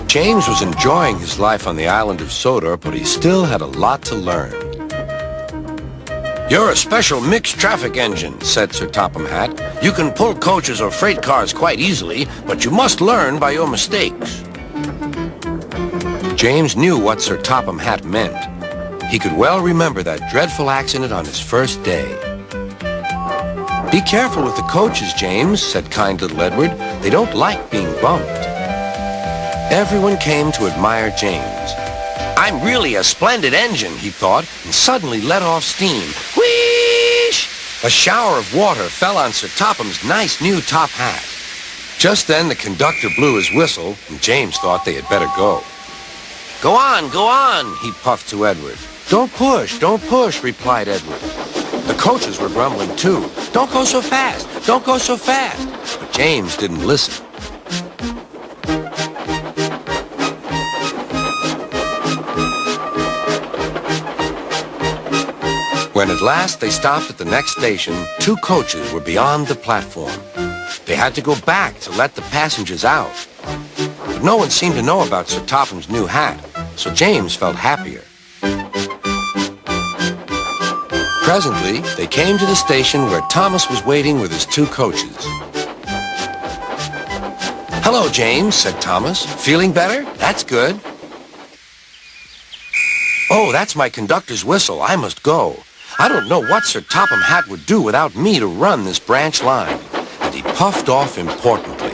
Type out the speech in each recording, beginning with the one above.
James was enjoying his life on the Island of Sodor, but he still had a lot to learn. "You're a special mixed traffic engine," said Sir Topham Hatt. "You can pull coaches or freight cars quite easily, but you must learn by your mistakes." James knew what Sir Topham Hatt meant. He could well remember that dreadful accident on his first day. "Be careful with the coaches, James," said kind little Edward. "They don't like being bumped." Everyone came to admire James. "I'm really a splendid engine," he thought, and suddenly let off steam. Whoosh! A shower of water fell on Sir Topham's nice new top hat. Just then the conductor blew his whistle, and James thought they had better go. Go on," he puffed to Edward. Don't push," replied Edward. The coaches were grumbling too. Don't go so fast. But James didn't listen. When at last they stopped at the next station, 2 coaches were beyond the platform. They had to go back to let the passengers out. But no one seemed to know about Sir Topham's new hat, so James felt happier. Presently, they came to the station where Thomas was waiting with his 2 coaches. "Hello, James," said Thomas. "Feeling better? That's good." "Oh, that's my conductor's whistle. I must go. I don't know what Sir Topham Hatt would do without me to run this branch line." And he puffed off importantly.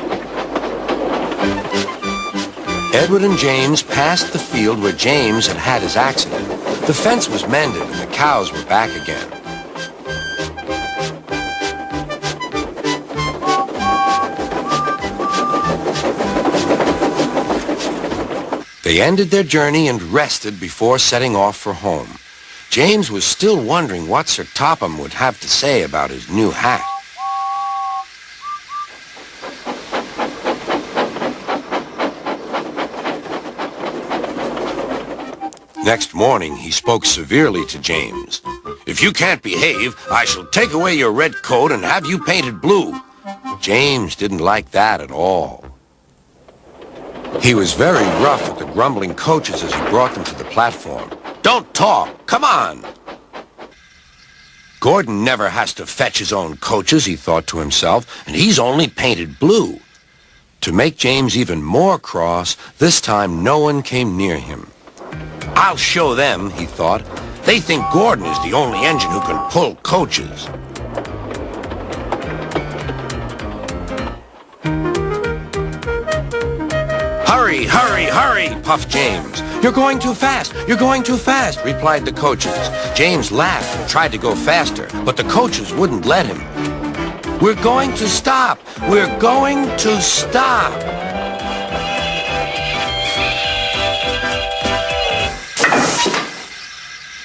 Edward and James passed the field where James had had his accident. The fence was mended and the cows were back again. They ended their journey and rested before setting off for home. James was still wondering what Sir Topham would have to say about his new hat. Next morning, he spoke severely to James. "If you can't behave, I shall take away your red coat and have you painted blue." James didn't like that at all. He was very rough with the grumbling coaches as he brought them to the platform. "Don't talk! Come on!" "Gordon never has to fetch his own coaches," he thought to himself, "and he's only painted blue." To make James even more cross, this time no one came near him. "I'll show them," he thought. "They think Gordon is the only engine who can pull coaches." Hurry, puffed James. You're going too fast, replied the coaches. James laughed and tried to go faster, but the coaches wouldn't let him. We're going to stop.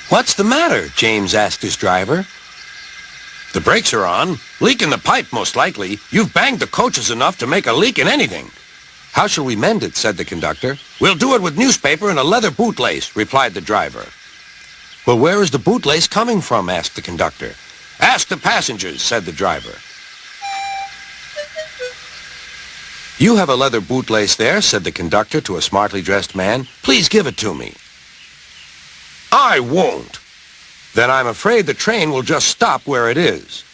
What's the matter? James asked his driver. The brakes are on. Leak in the pipe, most likely. You've banged the coaches enough to make a leak in anything. How shall we mend it? Said the conductor. We'll do it with newspaper and a leather bootlace, replied the driver. Well, where is the bootlace coming from? Asked the conductor. Ask the passengers, said the driver. You have a leather bootlace there, said the conductor to a smartly dressed man. Please give it to me. I won't. Then I'm afraid the train will just stop where it is.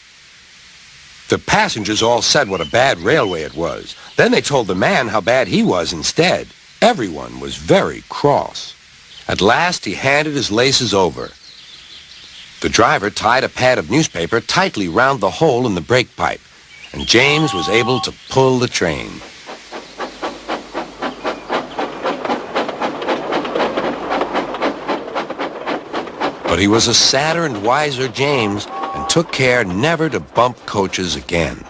The passengers all said what a bad railway it was. Then they told the man how bad he was instead. Everyone was very cross. At last he handed his laces over. The driver tied a pad of newspaper tightly round the hole in the brake pipe, and James was able to pull the train. But he was a sadder and wiser James, and took care never to bump coaches again.